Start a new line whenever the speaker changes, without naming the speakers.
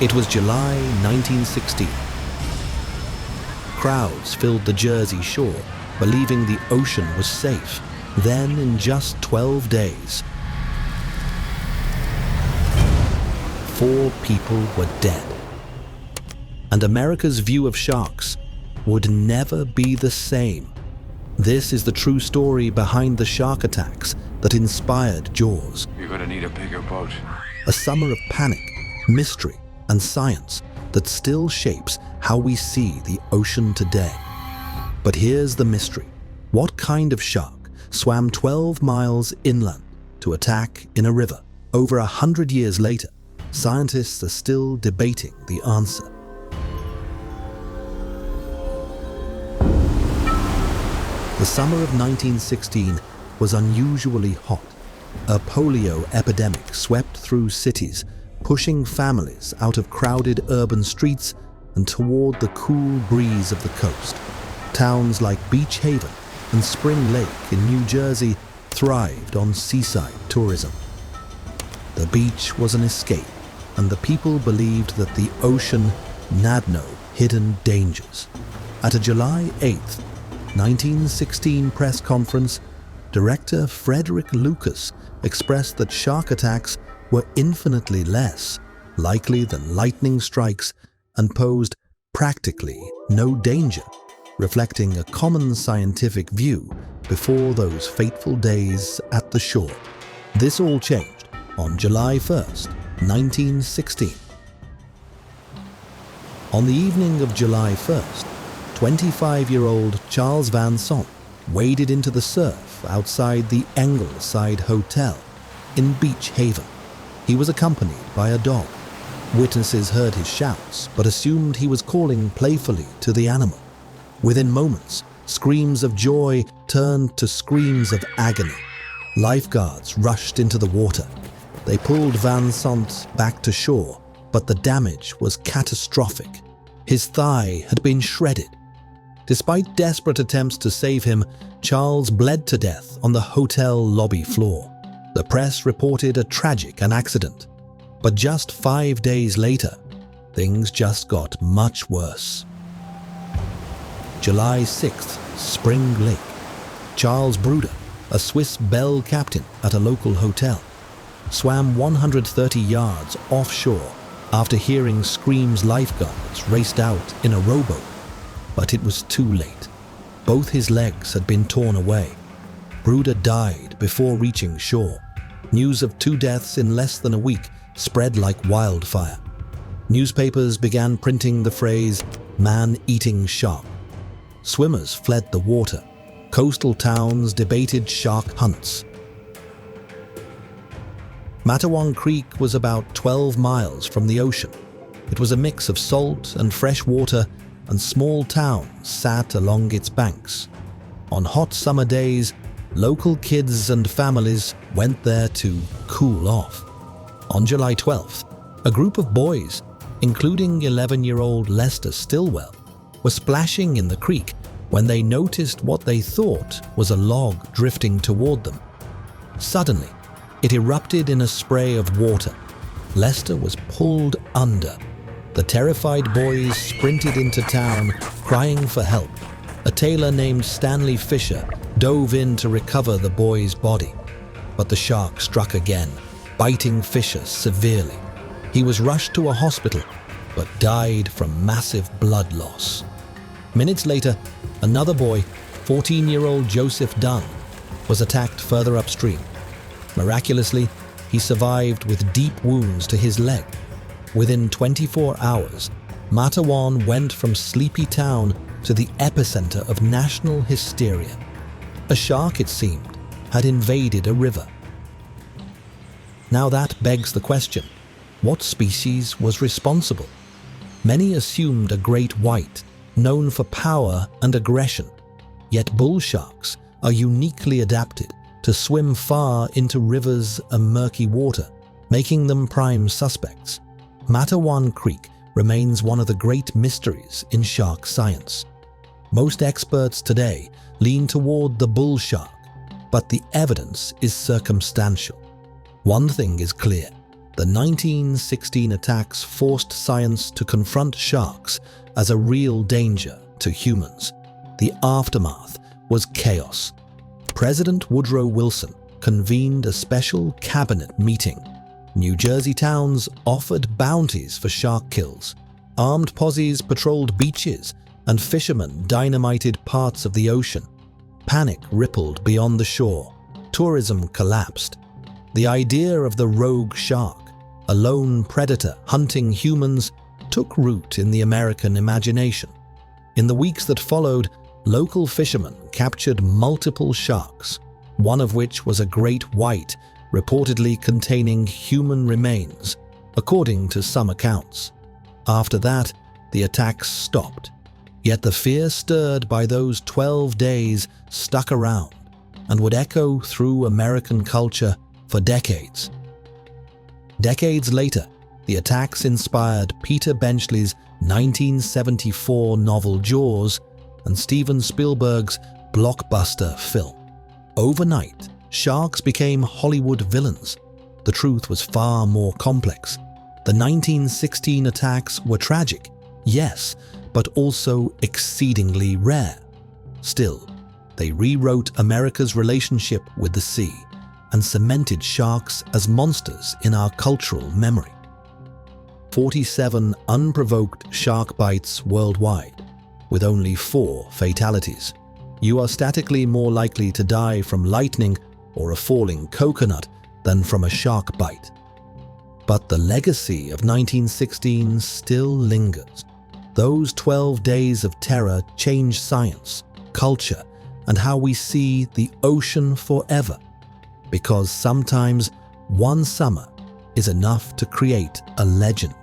It was July 1916. Crowds filled the Jersey shore, believing the ocean was safe. Then, in just 12 days, 4 people were dead. And America's view of sharks would never be the same. This is the true story behind the shark attacks that inspired Jaws.
You're gonna need a bigger boat.
A summer of panic, mystery, and science that still shapes how we see the ocean today. But here's the mystery. What kind of shark swam 12 miles inland to attack in a river? Over 100 years later, scientists are still debating the answer. The summer of 1916 was unusually hot. A polio epidemic swept through cities, pushing families out of crowded urban streets and toward the cool breeze of the coast. Towns like Beach Haven and Spring Lake in New Jersey thrived on seaside tourism. The beach was an escape, and the people believed that the ocean had no hidden dangers. At a July 8th, 1916 press conference, director Frederick Lucas expressed that shark attacks were infinitely less likely than lightning strikes and posed practically no danger, reflecting a common scientific view before those fateful days at the shore. This all changed on July 1st, 1916. On the evening of July 1st, 25-year-old Charles Van Sant waded into the surf outside the Engleside Hotel in Beach Haven. He was accompanied by a dog. Witnesses heard his shouts, but assumed he was calling playfully to the animal. Within moments, screams of joy turned to screams of agony. Lifeguards rushed into the water. They pulled Van Sant back to shore, but the damage was catastrophic. His thigh had been shredded. Despite desperate attempts to save him, Charles bled to death on the hotel lobby floor. The press reported a tragic accident. But just 5 days later, things just got much worse. July 6th, Spring Lake. Charles Bruder, a Swiss Belle captain at a local hotel, swam 130 yards offshore after hearing screams. Lifeguards raced out in a rowboat, but it was too late. Both his legs had been torn away. Bruder died before reaching shore. News of 2 deaths in less than a week spread like wildfire. Newspapers began printing the phrase, "man-eating shark." Swimmers fled the water. Coastal towns debated shark hunts. Matawan Creek was about 12 miles from the ocean. It was a mix of salt and fresh water, and small towns sat along its banks. On hot summer days, local kids and families went there to cool off. On July 12th, a group of boys, including 11-year-old Lester Stilwell, were splashing in the creek when they noticed what they thought was a log drifting toward them. Suddenly, it erupted in a spray of water. Lester was pulled under. The terrified boys sprinted into town, crying for help. A tailor named Stanley Fisher dove in to recover the boy's body. But the shark struck again, biting Fisher severely. He was rushed to a hospital, but died from massive blood loss. Minutes later, another boy, 14-year-old Joseph Dunn, was attacked further upstream. Miraculously, he survived with deep wounds to his leg. Within 24 hours, Matawan went from sleepy town to the epicenter of national hysteria. A shark, it seemed, had invaded a river. Now that begs the question, what species was responsible? Many assumed a great white, known for power and aggression. Yet bull sharks are uniquely adapted to swim far into rivers and murky water, making them prime suspects. Matawan Creek remains one of the great mysteries in shark science. Most experts today lean toward the bull shark, but the evidence is circumstantial. One thing is clear, The 1916 attacks forced science to confront sharks as a real danger to humans. The aftermath was chaos. President Woodrow Wilson convened a special cabinet meeting. New Jersey towns offered bounties for shark kills. Armed posses patrolled beaches, and fishermen dynamited parts of the ocean. Panic rippled beyond the shore. Tourism collapsed. The idea of the rogue shark, a lone predator hunting humans, took root in the American imagination. In the weeks that followed, local fishermen captured multiple sharks, one of which was a great white, reportedly containing human remains, according to some accounts. After that, the attacks stopped. Yet the fear stirred by those 12 days stuck around and would echo through American culture for decades. Decades later, the attacks inspired Peter Benchley's 1974 novel Jaws and Steven Spielberg's blockbuster film. Overnight, sharks became Hollywood villains. The truth was far more complex. The 1916 attacks were tragic, yes, but also exceedingly rare. Still, they rewrote America's relationship with the sea and cemented sharks as monsters in our cultural memory. 47 unprovoked shark bites worldwide, with only 4 fatalities. You are statically more likely to die from lightning or a falling coconut than from a shark bite. But the legacy of 1916 still lingers. Those 12 days of terror changed science, culture, and how we see the ocean forever. Because sometimes one summer is enough to create a legend.